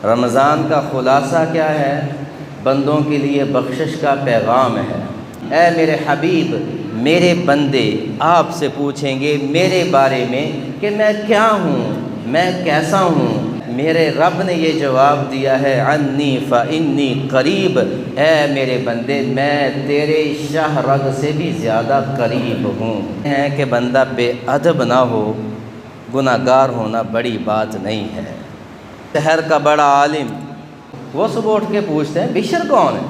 رمضان کا خلاصہ کیا ہے؟ بندوں کے لیے بخشش کا پیغام ہے۔ اے میرے حبیب، میرے بندے آپ سے پوچھیں گے میرے بارے میں کہ میں کیا ہوں، میں کیسا ہوں۔ میرے رب نے یہ جواب دیا ہے، انی فانی قریب، اے میرے بندے میں تیرے شاہ رگ سے بھی زیادہ قریب ہوں۔ ہے کہ بندہ بے ادب نہ ہو، گناہ گار ہونا بڑی بات نہیں ہے۔ شہر کا بڑا عالم وہ صبح اٹھ کے پوچھتے ہیں بشر کون ہے؟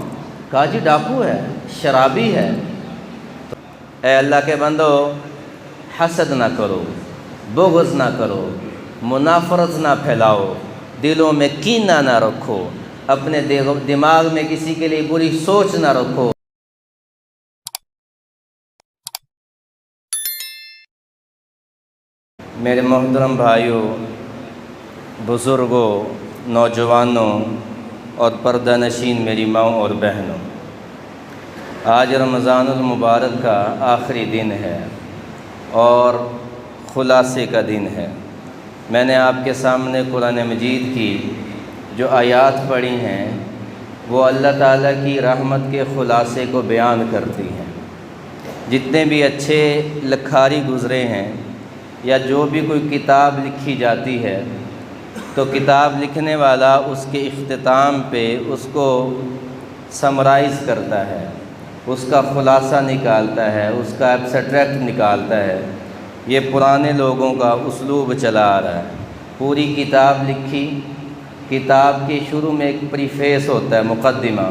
کہا جی ڈاکو ہے، شرابی ہے۔ اے اللہ کے بندو، حسد نہ کرو، بغض نہ کرو، منافرت نہ پھیلاؤ، دلوں میں کینہ نہ رکھو، اپنے دماغ میں کسی کے لیے بری سوچ نہ رکھو۔ میرے محترم بھائیوں، بزرگوں، نوجوانوں اور پردہ نشین میری ماں اور بہنوں، آج رمضان المبارک کا آخری دن ہے اور خلاصے کا دن ہے۔ میں نے آپ کے سامنے قرآن مجید کی جو آیات پڑھی ہیں وہ اللہ تعالیٰ کی رحمت کے خلاصے کو بیان کرتی ہیں۔ جتنے بھی اچھے لکھاری گزرے ہیں یا جو بھی کوئی کتاب لکھی جاتی ہے تو کتاب لکھنے والا اس کے اختتام پہ اس کو سمرائز کرتا ہے، اس کا خلاصہ نکالتا ہے، اس کا ایبسٹریکٹ نکالتا ہے۔ یہ پرانے لوگوں کا اسلوب چلا آ رہا ہے۔ پوری کتاب لکھی، کتاب کے شروع میں ایک پریفیس ہوتا ہے، مقدمہ،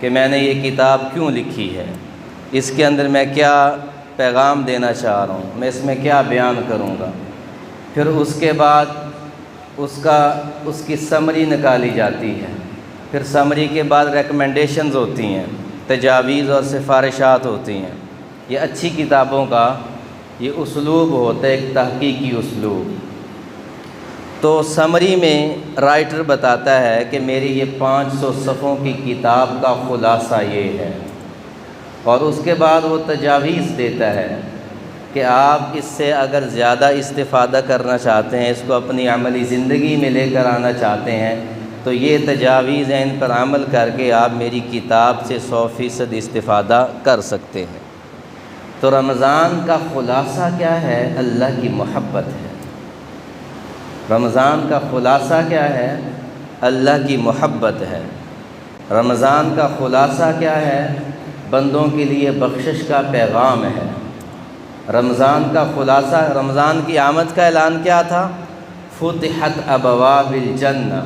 کہ میں نے یہ کتاب کیوں لکھی ہے، اس کے اندر میں کیا پیغام دینا چاہ رہا ہوں، میں اس میں کیا بیان کروں گا۔ پھر اس کے بعد اس کی سمری نکالی جاتی ہے۔ پھر سمری کے بعد ریکمنڈیشنز ہوتی ہیں، تجاویز اور سفارشات ہوتی ہیں۔ یہ اچھی کتابوں کا یہ اسلوب ہوتا ہے، ایک تحقیقی اسلوب۔ تو سمری میں رائٹر بتاتا ہے کہ میری یہ 500 صفحوں کی کتاب کا خلاصہ یہ ہے، اور اس کے بعد وہ تجاویز دیتا ہے کہ آپ اس سے اگر زیادہ استفادہ کرنا چاہتے ہیں، اس کو اپنی عملی زندگی میں لے کر آنا چاہتے ہیں، تو یہ تجاویز ہیں، ان پر عمل کر کے آپ میری کتاب سے 100% استفادہ کر سکتے ہیں۔ تو رمضان کا خلاصہ کیا ہے؟ اللہ کی محبت ہے۔ رمضان کا خلاصہ کیا ہے؟ اللہ کی محبت ہے۔ رمضان کا خلاصہ کیا ہے؟ بندوں کے لیے بخشش کا پیغام ہے۔ رمضان کا خلاصہ، رمضان کی آمد کا اعلان کیا تھا؟ فتحت ابواب الجنہ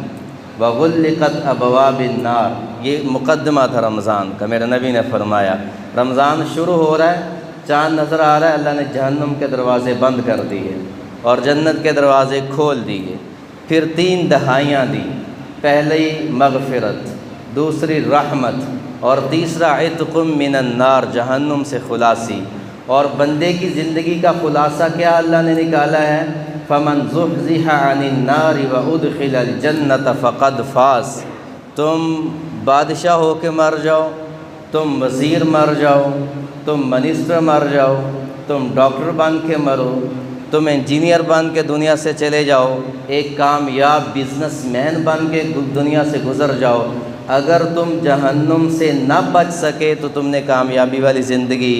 وغلقت ابواب النار، یہ مقدمہ تھا رمضان کا۔ میرے نبی نے فرمایا رمضان شروع ہو رہا ہے، چاند نظر آ رہا ہے، اللہ نے جہنم کے دروازے بند کر دیے اور جنت کے دروازے کھول دیے۔ پھر 3 دہائیاں دی، پہلی مغفرت، دوسری رحمت، اور تیسرا عتق من النار، جہنم سے خلاصی۔ اور بندے کی زندگی کا خلاصہ کیا اللہ نے نکالا ہے؟ فمن زحزح عن النار وادخل الجنۃ فقد فاز۔ تم بادشاہ ہو کے مر جاؤ، تم وزیر مر جاؤ، تم منسٹر مر جاؤ، تم ڈاکٹر بن کے مرو، تم انجینئر بن کے دنیا سے چلے جاؤ، ایک کامیاب بزنس مین بن کے دنیا سے گزر جاؤ، اگر تم جہنم سے نہ بچ سکے تو تم نے کامیابی والی زندگی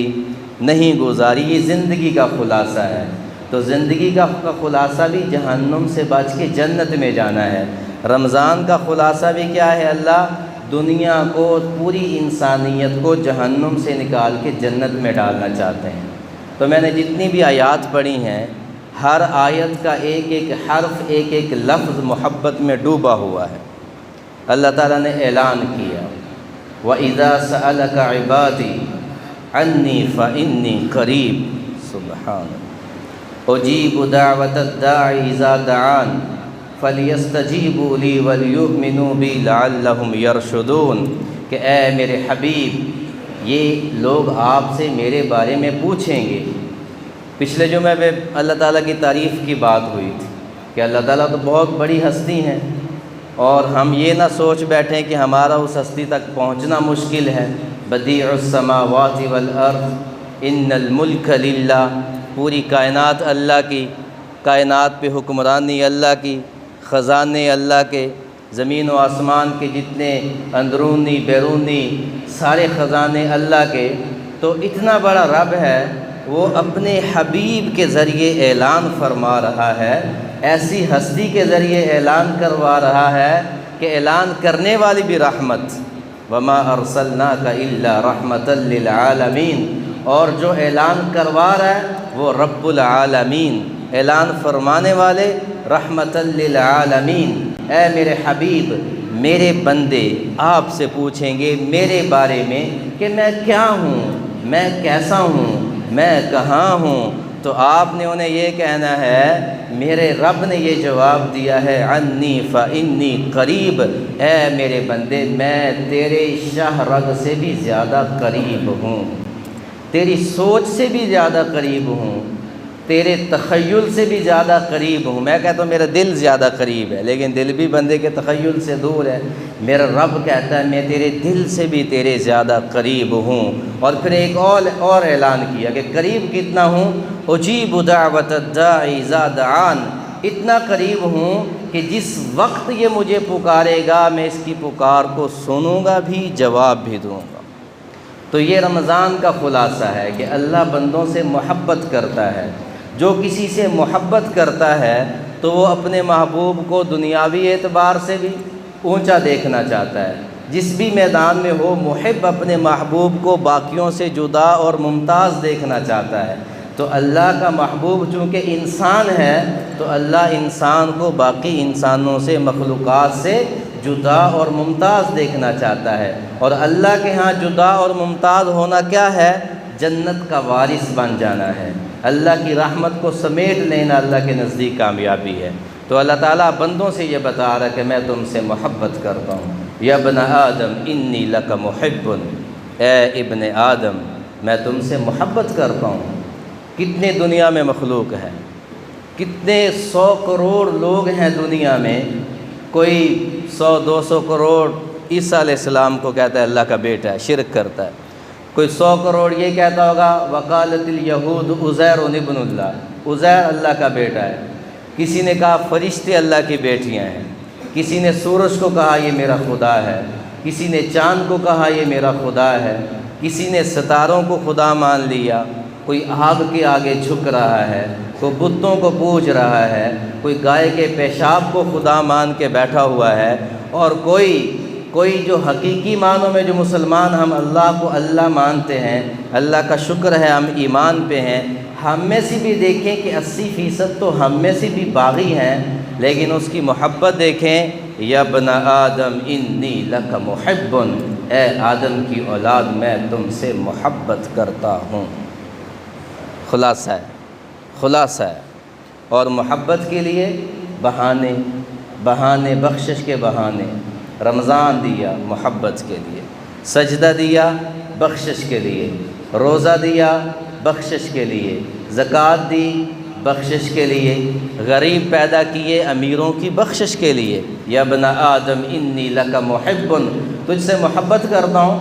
نہیں گزاری۔ یہ زندگی کا خلاصہ ہے۔ تو زندگی کا خلاصہ بھی جہنم سے بچ کے جنت میں جانا ہے۔ رمضان کا خلاصہ بھی کیا ہے؟ اللہ دنیا کو، پوری انسانیت کو جہنم سے نکال کے جنت میں ڈالنا چاہتے ہیں۔ تو میں نے جتنی بھی آیات پڑھی ہیں، ہر آیت کا ایک ایک حرف، ایک ایک لفظ محبت میں ڈوبا ہوا ہے۔ اللہ تعالیٰ نے اعلان کیا وَإِذَا سَأَلَكَ عِبَادِي عَنِّي فَإِنِّي قَرِيبٌ، سبحان أُجِيبُ دَعْوَةَ الدَّاعِ إِذَا دَعَانِ فَلْيَسْتَجِيبُوا لِي وَلْيُؤْمِنُوا بِي لَعَلَّهُمْ يَرْشُدُونَ، کہ اے میرے حبیب، یہ لوگ آپ سے میرے بارے میں پوچھیں گے۔ پچھلے جمعے میں اللہ تعالیٰ کی تعریف کی بات ہوئی تھی کہ اللہ تعالیٰ تو بہت بڑی ہستی ہیں، اور ہم یہ نہ سوچ بیٹھیں کہ ہمارا اس ہستی تک پہنچنا مشکل ہے۔ بدیع السماوات والارض ان الملک للہ، پوری کائنات اللہ کی، کائنات پہ حکمرانی اللہ کی، خزانے اللہ کے، زمین و آسمان کے جتنے اندرونی بیرونی سارے خزانے اللہ کے، تو اتنا بڑا رب ہے، وہ اپنے حبیب کے ذریعے اعلان فرما رہا ہے، ایسی ہستی کے ذریعے اعلان کروا رہا ہے کہ اعلان کرنے والی بھی رحمت، وما ارسلناک الا رحمتا للعالمین، اور جو اعلان کروا رہا ہے وہ رب العالمین، اعلان فرمانے والے رحمتا للعالمین۔ اے میرے حبیب، میرے بندے آپ سے پوچھیں گے میرے بارے میں کہ میں کیا ہوں، میں کیسا ہوں، میں کہاں ہوں، تو آپ نے انہیں یہ کہنا ہے، میرے رب نے یہ جواب دیا ہے، عنی فانی قریب، اے میرے بندے میں تیرے شاہ رگ سے بھی زیادہ قریب ہوں، تیری سوچ سے بھی زیادہ قریب ہوں، تیرے تخیل سے بھی زیادہ قریب ہوں۔ میں کہتا ہوں میرا دل زیادہ قریب ہے، لیکن دل بھی بندے کے تخیل سے دور ہے۔ میرا رب کہتا ہے میں تیرے دل سے بھی تیرے زیادہ قریب ہوں۔ اور پھر ایک اور اعلان کیا کہ قریب کتنا ہوں، اجیب دعوت الداعی اذا دعان، اتنا قریب ہوں کہ جس وقت یہ مجھے پکارے گا میں اس کی پکار کو سنوں گا بھی، جواب بھی دوں گا۔ تو یہ رمضان کا خلاصہ ہے کہ اللہ بندوں سے محبت کرتا ہے، جو کسی سے محبت کرتا ہے تو وہ اپنے محبوب کو دنیاوی اعتبار سے بھی اونچا دیکھنا چاہتا ہے، جس بھی میدان میں ہو محب اپنے محبوب کو باقیوں سے جدا اور ممتاز دیکھنا چاہتا ہے۔ تو اللہ کا محبوب چونکہ انسان ہے تو اللہ انسان کو باقی انسانوں سے، مخلوقات سے جدا اور ممتاز دیکھنا چاہتا ہے، اور اللہ کے ہاں جدا اور ممتاز ہونا کیا ہے؟ جنت کا وارث بن جانا ہے، اللہ کی رحمت کو سمیٹ لینا اللہ کے نزدیک کامیابی ہے۔ تو اللہ تعالیٰ بندوں سے یہ بتا رہا ہے کہ میں تم سے محبت کرتا ہوں، یا ابن آدم انی لک محب، اے ابن آدم میں تم سے محبت کرتا ہوں۔ کتنے دنیا میں مخلوق ہیں، کتنے 100 کروڑ لوگ ہیں دنیا میں، کوئی 100-200 کروڑ عیسیٰ علیہ السلام کو کہتا ہے اللہ کا بیٹا ہے، شرک کرتا ہے، کوئی 100 کروڑ یہ کہتا ہوگا وقالت الیہود عزیر ابن اللہ، عزیر اللہ کا بیٹا ہے، کسی نے کہا فرشتے اللہ کی بیٹیاں ہیں، کسی نے سورج کو کہا یہ میرا خدا ہے، کسی نے چاند کو کہا یہ میرا خدا ہے، کسی نے ستاروں کو خدا مان لیا، کوئی آگ کے آگے جھک رہا ہے، کوئی بتوں کو پوج رہا ہے، کوئی گائے کے پیشاب کو خدا مان کے بیٹھا ہوا ہے، اور کوئی جو حقیقی معنوں میں جو مسلمان ہم اللہ کو اللہ مانتے ہیں، اللہ کا شکر ہے ہم ایمان پہ ہیں، ہم میں سے بھی دیکھیں کہ 80% تو ہم میں سے بھی باغی ہیں، لیکن اس کی محبت دیکھیں، یا ابن آدم انی لک محب، اے آدم کی اولاد میں تم سے محبت کرتا ہوں۔ خلاصہ ہے، اور محبت کے لیے بہانے بخشش کے بہانے، رمضان دیا محبت کے لیے، سجدہ دیا بخشش کے لیے، روزہ دیا بخشش کے لیے، زکوٰۃ دی بخشش کے لیے، غریب پیدا کیے امیروں کی بخشش کے لیے، یا ابن آدم انی لک محب، تجھ سے محبت کرتا ہوں۔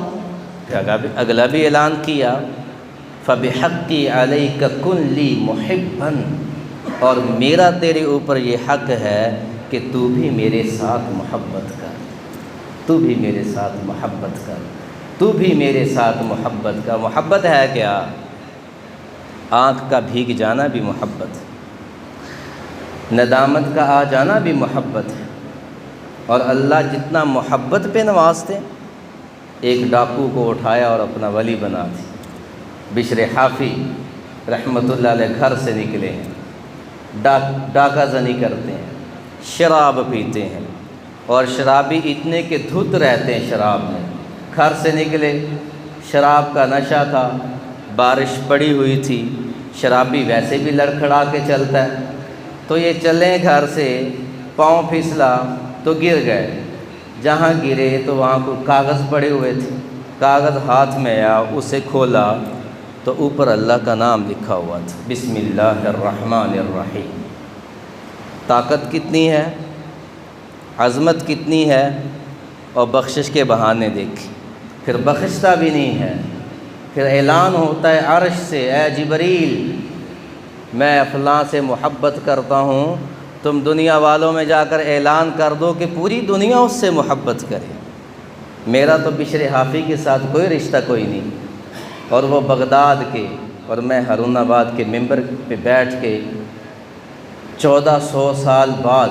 اگلا بھی اعلان کیا، فبحقی علیک کن لی محبا، اور میرا تیرے اوپر یہ حق ہے کہ تو بھی میرے ساتھ محبت کر، تو بھی میرے ساتھ محبت کر، تو بھی میرے ساتھ محبت کر۔ محبت ہے کیا؟ آنکھ کا بھیگ جانا بھی محبت ہے، ندامت کا آ جانا بھی محبت ہے، اور اللہ جتنا محبت پہ نوازتے، ایک ڈاکو کو اٹھایا اور اپنا ولی بنا دی۔ بشر حافی رحمۃ اللہ علیہ گھر سے نکلے ہیں، ڈاکہ زنی کرتے ہیں، شراب پیتے ہیں، اور شرابی اتنے کہ دھت رہتے ہیں شراب میں، گھر سے نکلے، شراب کا نشہ تھا، بارش پڑی ہوئی تھی، شرابی ویسے بھی لڑکھڑا کے چلتا ہے، تو یہ چلیں گھر سے، پاؤں پھسلا تو گر گئے، جہاں گرے تو وہاں کوئی کاغذ پڑے ہوئے تھے، کاغذ ہاتھ میں آیا، اسے کھولا تو اوپر اللہ کا نام لکھا ہوا تھا، بسم اللہ الرحمن الرحیم۔ طاقت کتنی ہے، عظمت کتنی ہے، اور بخشش کے بہانے دیکھیں، پھر بخشتا بھی نہیں ہے، پھر اعلان ہوتا ہے عرش سے، اے جبریل میں فلاں سے محبت کرتا ہوں، تم دنیا والوں میں جا کر اعلان کر دو کہ پوری دنیا اس سے محبت کرے۔ میرا تو بشر حافی کے ساتھ کوئی رشتہ کوئی نہیں، اور وہ بغداد کے اور میں ہارون آباد کے ممبر پہ بیٹھ کے 1400 سال بعد،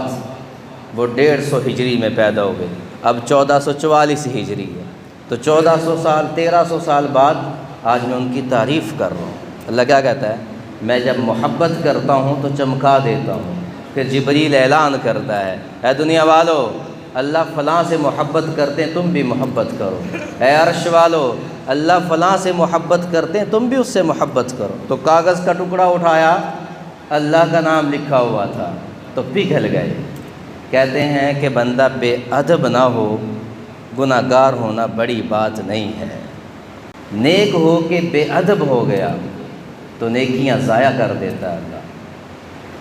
وہ 150 ہجری میں پیدا ہو گئے، اب 1444 ہجری ہے، تو 1400 سال 1300 سال بعد آج میں ان کی تعریف کر رہا ہوں۔ اللہ کیا کہتا ہے؟ میں جب محبت کرتا ہوں تو چمکا دیتا ہوں، پھر جبریل اعلان کرتا ہے، اے دنیا والو، اللہ فلاں سے محبت کرتے ہیں، تم بھی محبت کرو۔ اے عرش والو، اللہ فلاں سے محبت کرتے ہیں، تم بھی اس سے محبت کرو۔ تو کاغذ کا ٹکڑا اٹھایا، اللہ کا نام لکھا ہوا تھا، تو پگھل گئے۔ کہتے ہیں کہ بندہ بے ادب نہ ہو، گناہ گار ہونا بڑی بات نہیں ہے۔ نیک ہو کے بے ادب ہو گیا تو نیکیاں ضائع کر دیتا ہے اللہ۔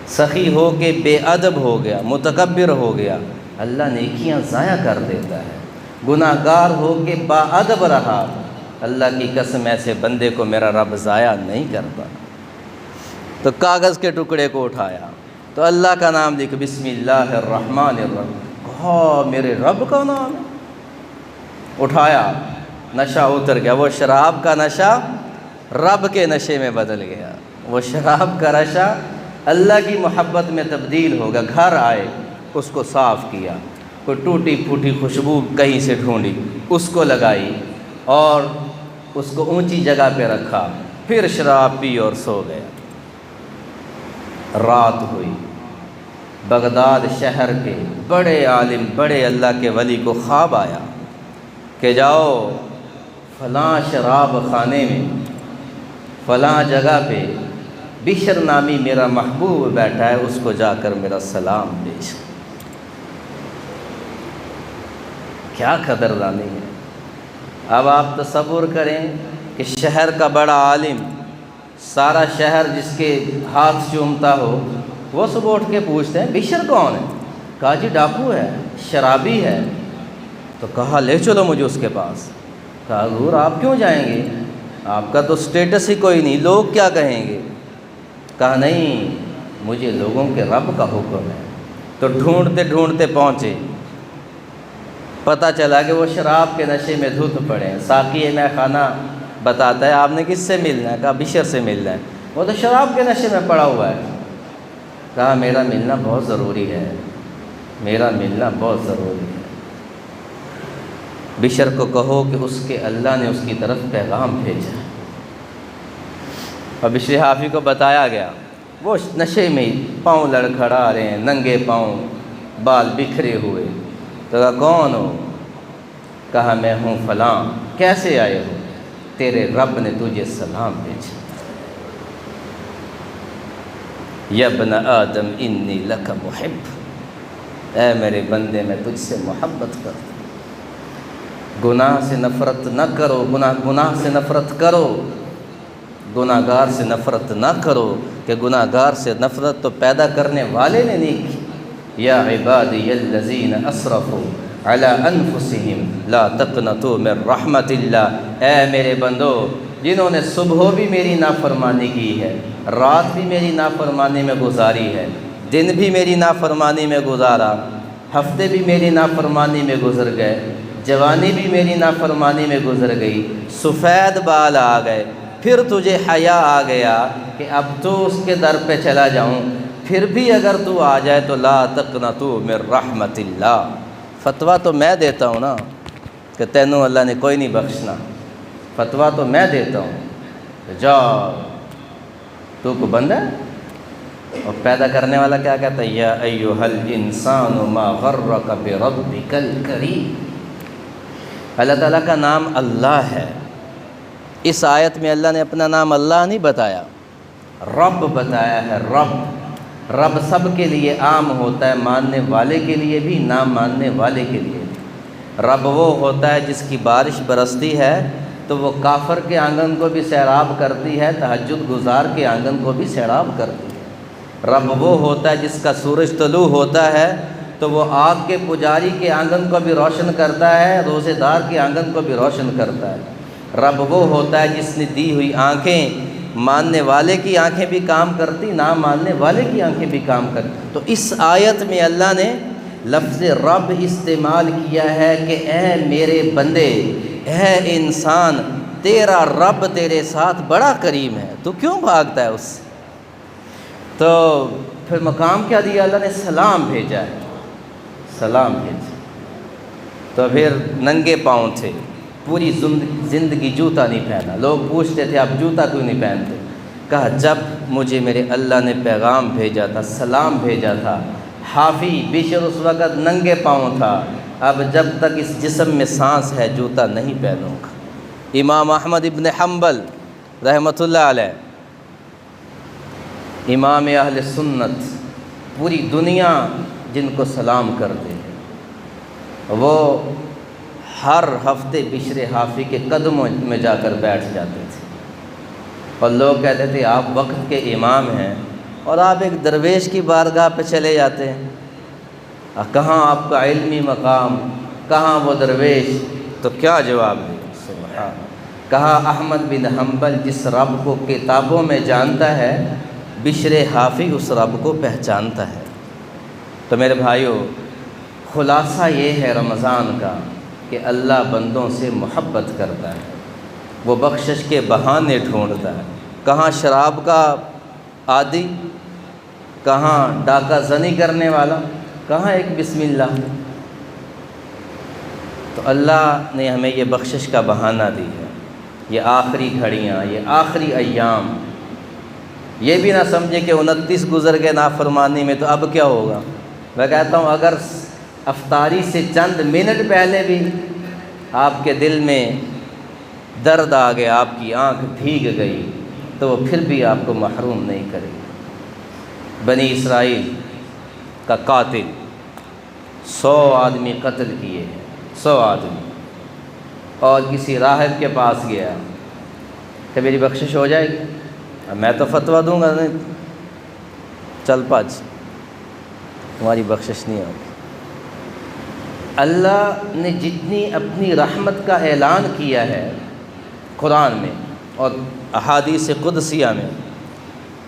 سخی ہو کے بے ادب ہو گیا، متکبر ہو گیا، اللہ نیکیاں ضائع کر دیتا ہے۔ گناہ گار ہو کے با ادب رہا، اللہ کی قسم ایسے بندے کو میرا رب ضائع نہیں کرتا۔ تو کاغذ کے ٹکڑے کو اٹھایا تو اللہ کا نام لکھ، بسم اللہ الرحمن الرحیم، کہا میرے رب کا نام ہے۔ اٹھایا، نشہ اتر گیا، وہ شراب کا نشہ رب کے نشے میں بدل گیا، وہ شراب کا نشہ اللہ کی محبت میں تبدیل ہوگا۔ گھر آئے، اس کو صاف کیا، کوئی ٹوٹی پھوٹی خوشبو کہیں سے ڈھونڈی، اس کو لگائی اور اس کو اونچی جگہ پہ رکھا، پھر شراب پی اور سو گیا۔ رات ہوئی، بغداد شہر کے بڑے عالم، بڑے اللہ کے ولی کو خواب آیا کہ جاؤ فلاں شراب خانے میں فلاں جگہ پہ بشر نامی میرا محبوب بیٹھا ہے، اس کو جا کر میرا سلام پیش۔ کیا قدردانی ہے۔ اب آپ تصور کریں کہ شہر کا بڑا عالم، سارا شہر جس کے ہاتھ چومتا ہو، وہ صبح اٹھ کے پوچھتے ہیں بشر کون ہے؟ کہا جی ڈاکو ہے، شرابی ہے۔ تو کہا لے چلو مجھے اس کے پاس۔ کہا حضور آپ کیوں جائیں گے؟ آپ کا تو سٹیٹس ہی کوئی نہیں، لوگ کیا کہیں گے؟ کہا نہیں، مجھے لوگوں کے رب کا حکم ہے۔ تو ڈھونڈتے ڈھونڈتے پہنچے، پتہ چلا کہ وہ شراب کے نشے میں دھت پڑے ہیں۔ ساقی میں خانہ بتاتا ہے آپ نے کس سے ملنا ہے؟ کہا بشر سے ملنا ہے۔ وہ تو شراب کے نشے میں پڑا ہوا ہے۔ کہا میرا ملنا بہت ضروری ہے، میرا ملنا بہت ضروری ہے۔ بشر کو کہو کہ اس کے اللہ نے اس کی طرف پیغام بھیجا۔ اور بشر حافی کو بتایا گیا، وہ نشے میں پاؤں لڑکھڑا رہے ہیں، ننگے پاؤں، بال بکھرے ہوئے۔ تو کہا کون ہو؟ کہا میں ہوں فلاں۔ کیسے آئے ہو؟ تیرے رب نے تجھے سلام بھیجا۔ یا ابن آدم انی لک محب، اے میرے بندے میں تجھ سے محبت کرتا ہوں۔ گناہ سے نفرت نہ کرو، گناہ سے نفرت کرو، گناہ گار سے نفرت نہ کرو، کہ گناہ گار سے نفرت تو پیدا کرنے والے نے نہیں کی۔ یا عبادی الذین اسرفوا علی انفسہم لا تقنطوا من رحمت اللہ، اے میرے بندو جنہوں نے صبح بھی میری نافرمانی کی ہے، رات بھی میری نافرمانی میں گزاری ہے، دن بھی میری نافرمانی میں گزارا، ہفتے بھی میری نافرمانی میں گزر گئے، جوانی بھی میری نافرمانی میں گزر گئی، سفید بال آ گئے، پھر تجھے حیا آ گیا کہ اب تو اس کے در پہ چلا جاؤں، پھر بھی اگر تو آ جائے تو لا تقنطوا من رحمت اللہ، فتویٰ تو میں دیتا ہوں نا کہ تینوں اللہ نے کوئی نہیں بخشنا، فتویٰ تو میں دیتا ہوں، جا تو کو بند ہے۔ اور پیدا کرنے والا کیا کہتا ہے؟ یا ایھا الانسان ما غرک بربک الکریم۔ اللہ تعالیٰ کا نام اللہ ہے۔ اس آیت میں اللہ نے اپنا نام اللہ نہیں بتایا، رب بتایا ہے۔ رب سب کے لیے عام ہوتا ہے، ماننے والے کے لیے بھی، نہ ماننے والے کے لیے بھی۔ رب وہ ہوتا ہے جس کی بارش برستی ہے تو وہ کافر کے آنگن کو بھی سیراب کرتی ہے، تہجد گزار کے آنگن کو بھی سیراب کرتی ہے۔ رب وہ ہوتا ہے جس کا سورج طلوع ہوتا ہے تو وہ آگ کے پجاری کے آنگن کو بھی روشن کرتا ہے، روزے دار کے آنگن کو بھی روشن کرتا ہے۔ رب وہ ہوتا ہے جس نے دی ہوئی آنکھیں ماننے والے کی آنکھیں بھی کام کرتی، نہ ماننے والے کی آنکھیں بھی کام کرتی۔ تو اس آیت میں اللہ نے لفظ رب استعمال کیا ہے کہ اے میرے بندے، اے انسان، تیرا رب تیرے ساتھ بڑا کریم ہے، تو کیوں بھاگتا ہے اس سے؟ تو پھر مقام کیا دیا اللہ نے؟ سلام بھیجا ہے، سلام بھیجا۔ تو پھر ننگے پاؤں تھے، پوری زندگی جوتا نہیں پہنا۔ لوگ پوچھتے تھے آپ جوتا کیوں نہیں پہنتے؟ کہا جب مجھے میرے اللہ نے پیغام بھیجا تھا، سلام بھیجا تھا، حافی بشر اس وقت ننگے پاؤں تھا، اب جب تک اس جسم میں سانس ہے جوتا نہیں پہنوں گا۔ امام احمد ابن حنبل رحمۃ اللہ علیہ، امام اہل سنت، پوری دنیا جن کو سلام کرتے ہیں، وہ ہر ہفتے بشر حافی کے قدموں میں جا کر بیٹھ جاتے تھے، اور لوگ کہتے تھے آپ وقت کے امام ہیں اور آپ ایک درویش کی بارگاہ پہ چلے جاتے ہیں، کہاں آپ کا علمی مقام، کہاں وہ درویش؟ تو کیا جواب دے؟ سبحان۔ کہا احمد بن حنبل جس رب کو کتابوں میں جانتا ہے، بشر حافی اس رب کو پہچانتا ہے۔ تو میرے بھائیوں، خلاصہ یہ ہے رمضان کا کہ اللہ بندوں سے محبت کرتا ہے، وہ بخشش کے بہانے ڈھونڈتا ہے۔ کہاں شراب کا عادی، کہاں ڈاکہ زنی کرنے والا، کہاں ایک بسم اللہ۔ تو اللہ نے ہمیں یہ بخشش کا بہانہ دی ہے، یہ آخری گھڑیاں، یہ آخری ایام۔ یہ بھی نہ سمجھے کہ 29 گزر گئے نافرمانی میں تو اب کیا ہوگا۔ میں کہتا ہوں اگر افطاری سے چند منٹ پہلے بھی آپ کے دل میں درد آ گیا، آپ کی آنکھ بھیگ گئی، تو وہ پھر بھی آپ کو محروم نہیں کرے گا۔ بنی اسرائیل کا قاتل 100 آدمی قتل کیے ہیں، 100 آدمی، اور کسی راہب کے پاس گیا کہ میری بخشش ہو جائے گی؟ میں تو فتویٰ دوں گا، نہیں چل پاج، تمہاری بخشش نہیں ہوگی۔ اللہ نے جتنی اپنی رحمت کا اعلان کیا ہے قرآن میں اور احادیث قدسیہ میں،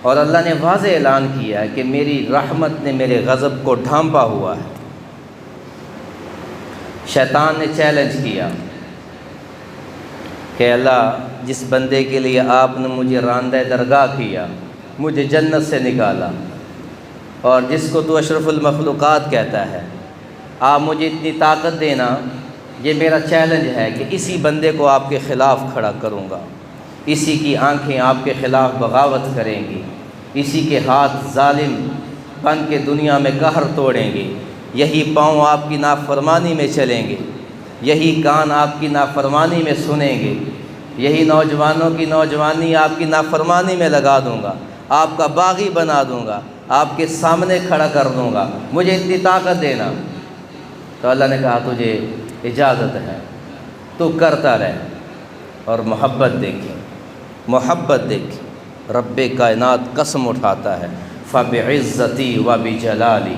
اور اللہ نے واضح اعلان کیا ہے کہ میری رحمت نے میرے غضب کو ڈھانپا ہوا ہے۔ شیطان نے چیلنج کیا کہ اللہ جس بندے کے لیے آپ نے مجھے راندہ درگاہ کیا، مجھے جنت سے نکالا، اور جس کو تو اشرف المخلوقات کہتا ہے، آپ مجھے اتنی طاقت دینا، یہ میرا چیلنج ہے کہ اسی بندے کو آپ کے خلاف کھڑا کروں گا، اسی کی آنکھیں آپ کے خلاف بغاوت کریں گی، اسی کے ہاتھ ظالم بن کے دنیا میں قہر توڑیں گے، یہی پاؤں آپ کی نافرمانی میں چلیں گے، یہی کان آپ کی نافرمانی میں سنیں گے، یہی نوجوانوں کی نوجوانی آپ کی نافرمانی میں لگا دوں گا، آپ کا باغی بنا دوں گا، آپ کے سامنے کھڑا کر دوں گا، مجھے اتنی طاقت دینا۔ تو اللہ نے کہا تجھے اجازت ہے، تو کرتا رہ، اور محبت دیکھی، محبت دیکھی۔ رب کائنات قسم اٹھاتا ہے، فَبِعِزَّتِي وَبِجَلَالِي،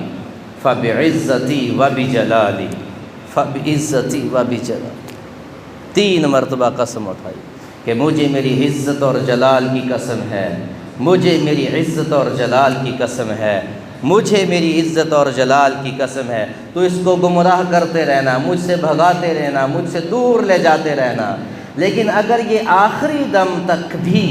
فَبِعِزَّتِي وَبِجَلَالِي، فَبِعِزَّتِي وَبِجَلَالِي، 3 مرتبہ قسم اٹھائی کہ مجھے میری عزت اور جلال کی قسم ہے، مجھے میری عزت اور جلال کی قسم ہے، مجھے میری عزت اور جلال کی قسم ہے۔ تو اس کو گمراہ کرتے رہنا، مجھ سے بھگاتے رہنا، مجھ سے دور لے جاتے رہنا، لیکن اگر یہ آخری دم تک بھی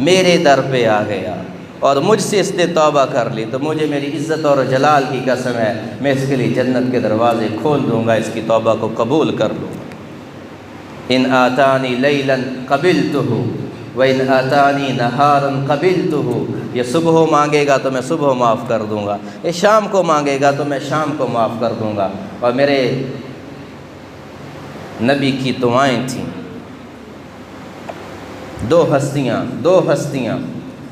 میرے در پہ آ گیا اور مجھ سے اس نے توبہ کر لی، تو مجھے میری عزت اور جلال کی قسم ہے، میں اس کے لیے جنت کے دروازے کھول دوں گا، اس کی توبہ کو قبول کر لوں گا۔ ان آتانی لیلا قبلتہ وَإِنْ آتَانِي نَهَارًا قَبِلْتُهُ، یہ صبح مانگے گا تو میں صبح معاف کر دوں گا، یہ شام کو مانگے گا تو میں شام کو معاف کر دوں گا۔ اور میرے نبی کی دعائیں تھیں، 2 ہستیاں،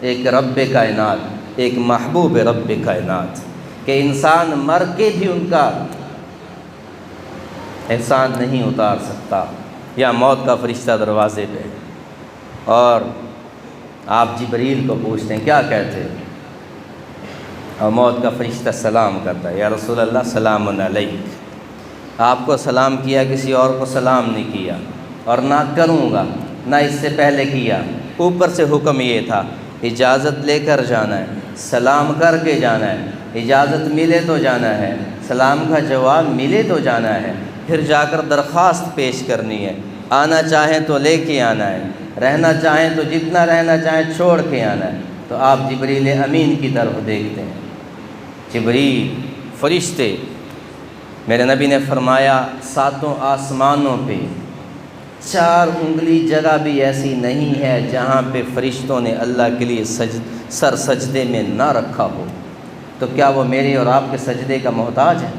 ایک رب کائنات، ایک محبوب رب کائنات، کہ انسان مر کے بھی ان کا احسان نہیں اتار سکتا، یا موت کا فرشتہ دروازے پہ، اور آپ جبریل کو پوچھتے ہیں کیا کہتے ہیں، اور موت کا فرشتہ سلام کرتا ہے، یا رسول اللہ سلام علیک، آپ کو سلام کیا، کسی اور کو سلام نہیں کیا، اور نہ کروں گا، نہ اس سے پہلے کیا، اوپر سے حکم یہ تھا اجازت لے کر جانا ہے، سلام کر کے جانا ہے، اجازت ملے تو جانا ہے، سلام کا جواب ملے تو جانا ہے، پھر جا کر درخواست پیش کرنی ہے، آنا چاہیں تو لے کے آنا ہے، رہنا چاہیں تو جتنا رہنا چاہیں چھوڑ کے آنا ہے۔ تو آپ جبریل امین کی طرف دیکھتے ہیں، جبریل فرشتے، میرے نبی نے فرمایا 7 آسمانوں پہ 4 انگلی جگہ بھی ایسی نہیں ہے جہاں پہ فرشتوں نے اللہ کے لیے سر سجدے میں نہ رکھا ہو، تو کیا وہ میرے اور آپ کے سجدے کا محتاج ہے؟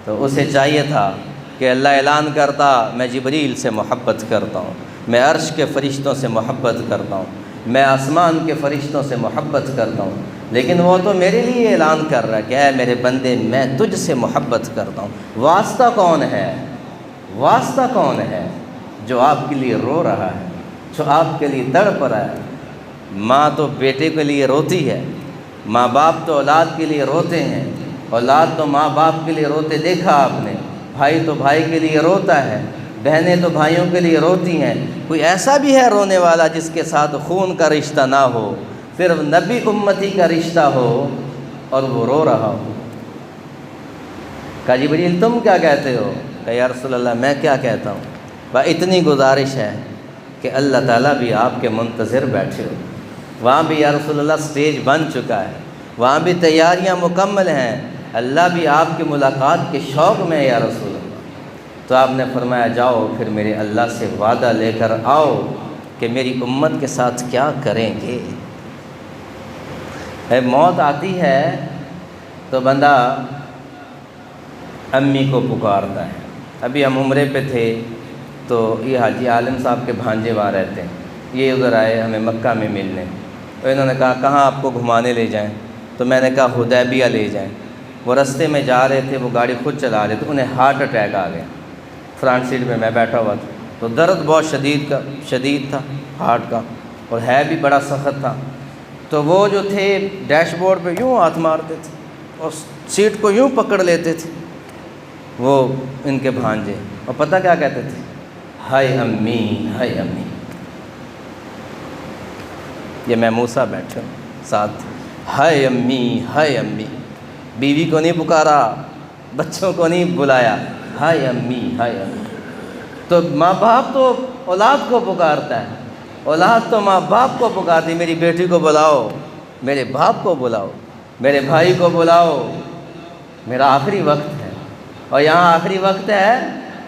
تو اسے چاہیے تھا کہ اللہ اعلان کرتا میں جبریل سے محبت کرتا ہوں، میں عرش کے فرشتوں سے محبت کرتا ہوں، میں آسمان کے فرشتوں سے محبت کرتا ہوں، لیکن وہ تو میرے لیے اعلان کر رہا ہے کہ اے میرے بندے میں تجھ سے محبت کرتا ہوں۔ واسطہ کون ہے؟ واسطہ کون ہے جو آپ کے لیے رو رہا ہے، جو آپ کے لیے تڑپ رہا ہے؟ ماں تو بیٹے کے لیے روتی ہے، ماں باپ تو اولاد کے لیے روتے ہیں، اولاد تو ماں باپ کے لیے روتے دیکھا آپ نے، بھائی تو بھائی کے لیے روتا ہے، بہنیں تو بھائیوں کے لیے روتی ہیں۔ کوئی ایسا بھی ہے رونے والا جس کے ساتھ خون کا رشتہ نہ ہو، صرف نبی امتی کا رشتہ ہو اور وہ رو رہا ہو؟ کہا جبریل تم کیا کہتے ہو؟ کہ یا رسول اللہ میں کیا کہتا ہوں، بس اتنی گزارش ہے کہ اللہ تعالیٰ بھی آپ کے منتظر بیٹھے ہو، وہاں بھی یا رسول اللہ سٹیج بن چکا ہے، وہاں بھی تیاریاں مکمل ہیں، اللہ بھی آپ کی ملاقات کے شوق میں ہے یا رسول اللہ۔ تو آپ نے فرمایا جاؤ پھر میرے اللہ سے وعدہ لے کر آؤ کہ میری امت کے ساتھ کیا کریں گے۔ موت آتی ہے تو بندہ امی کو پکارتا ہے۔ ابھی ہم عمرے پہ تھے تو یہ حاجی عالم صاحب کے بھانجے وہاں رہتے ہیں، یہ ادھر آئے ہمیں مکہ میں ملنے، تو انہوں نے کہا کہاں آپ کو گھمانے لے جائیں؟ تو میں نے کہا حدیبیہ لے جائیں۔ وہ رستے میں جا رہے تھے، وہ گاڑی خود چلا رہے تھے، انہیں ہارٹ اٹیک آ گیا، فرنٹ سیٹ میں بیٹھا ہوا تھا، تو درد بہت شدید تھا ہارٹ کا، اور ہے بھی بڑا سخت تھا۔ تو وہ جو تھے ڈیش بورڈ پہ یوں ہاتھ مارتے تھے اور سیٹ کو یوں پکڑ لیتے تھے وہ ان کے بھانجے، اور پتہ کیا کہتے تھے؟ ہائے امی ہائے امی۔ یہ میں موسیٰ بیٹھے ہوں ساتھ، ہائے امی ہائے امی، بیوی کو نہیں پکارا، بچوں کو نہیں بلایا، ہائے امی ہائے امی۔ تو ماں باپ تو اولاد کو پکارتا ہے، اولاد تو ماں باپ کو پکارتی، میری بیٹی کو بلاؤ، میرے باپ کو بلاؤ، میرے بھائی کو بلاؤ، میرا آخری وقت ہے۔ اور یہاں آخری وقت ہے،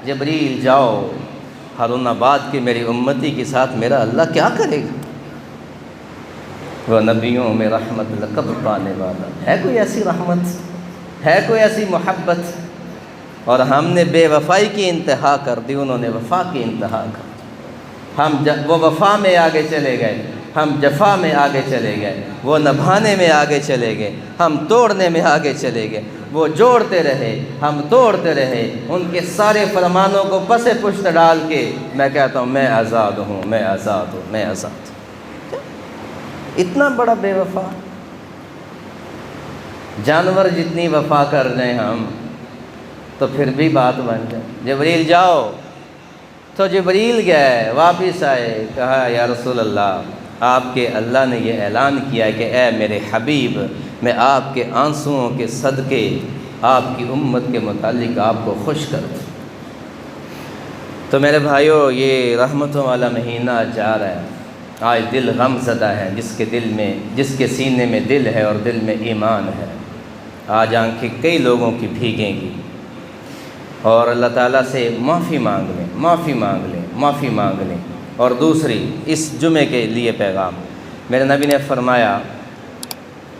جبریل جاؤ ہارون آباد کی میری امتی کے ساتھ میرا اللہ کیا کرے گا؟ وہ نبیوں میں رحمت لقب پانے والا ہے، کوئی ایسی رحمت ہے، کوئی ایسی محبت؟ اور ہم نے بے وفائی کی انتہا کر دی، انہوں نے وفا کی انتہا کر دی۔ وہ وفا میں آگے چلے گئے، ہم جفا میں آگے چلے گئے، وہ نبھانے میں آگے چلے گئے، ہم توڑنے میں آگے چلے گئے، وہ جوڑتے رہے ہم توڑتے رہے، ان کے سارے فرمانوں کو پس پشت ڈال کے میں کہتا ہوں میں آزاد ہوں، میں آزاد ہوں، میں آزاد ہوں۔ اتنا بڑا بے وفا، جانور جتنی وفا کر لیں ہم تو پھر بھی بات بن جائے۔ جبریل جاؤ، تو جبریل گئے، واپس آئے، کہا یا رسول اللہ آپ کے اللہ نے یہ اعلان کیا کہ اے میرے حبیب میں آپ کے آنسوؤں کے صدقے آپ کی امت کے متعلق آپ کو خوش کر دوں۔ تو میرے بھائیوں، یہ رحمتوں والا مہینہ جا رہا ہے، آج دل غم زدہ ہے، جس کے سینے میں دل ہے اور دل میں ایمان ہے، آج آنکھیں کئی لوگوں کی بھیگیں گی، اور اللہ تعالیٰ سے معافی مانگ لیں، معافی مانگ لیں، معافی مانگ لیں۔ اور دوسری اس جمعے کے لیے پیغام، میرے نبی نے فرمایا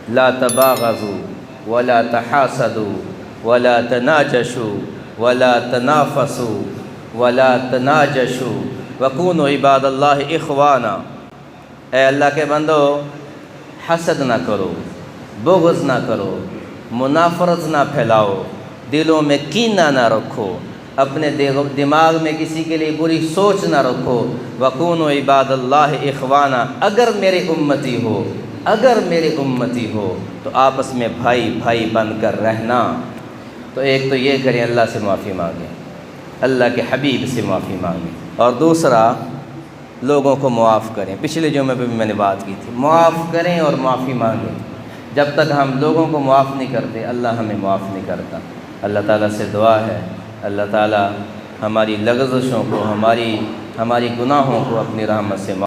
لا تباغضوا ولا تحاسدوا ولا تناجشوا ولا تنافسوا ولا تناجشوا وكونوا عباد اللہ اخوانا۔ اے اللہ کے بندو، حسد نہ کرو، بغض نہ کرو، منافرت نہ پھیلاؤ، دلوں میں کینہ نہ رکھو، اپنے دماغ میں کسی کے لیے بری سوچ نہ رکھو۔ وَكُونُوا عِبَادَ اللَّهِ إِخْوَانًا، اگر میرے امتی ہو، اگر میرے امتی ہو تو آپس میں بھائی بھائی بن کر رہنا۔ تو ایک تو یہ کریں، اللہ سے معافی مانگیں، اللہ کے حبیب سے معافی مانگیں، اور دوسرا لوگوں کو معاف کریں۔ پچھلے جمعے پہ بھی میں نے بات کی تھی، معاف کریں اور معافی مانگیں۔ جب تک ہم لوگوں کو معاف نہیں کرتے اللہ ہمیں معاف نہیں کرتا۔ اللہ تعالیٰ سے دعا ہے اللہ تعالیٰ ہماری لغزشوں کو، ہماری گناہوں کو اپنی رحمت سے معاف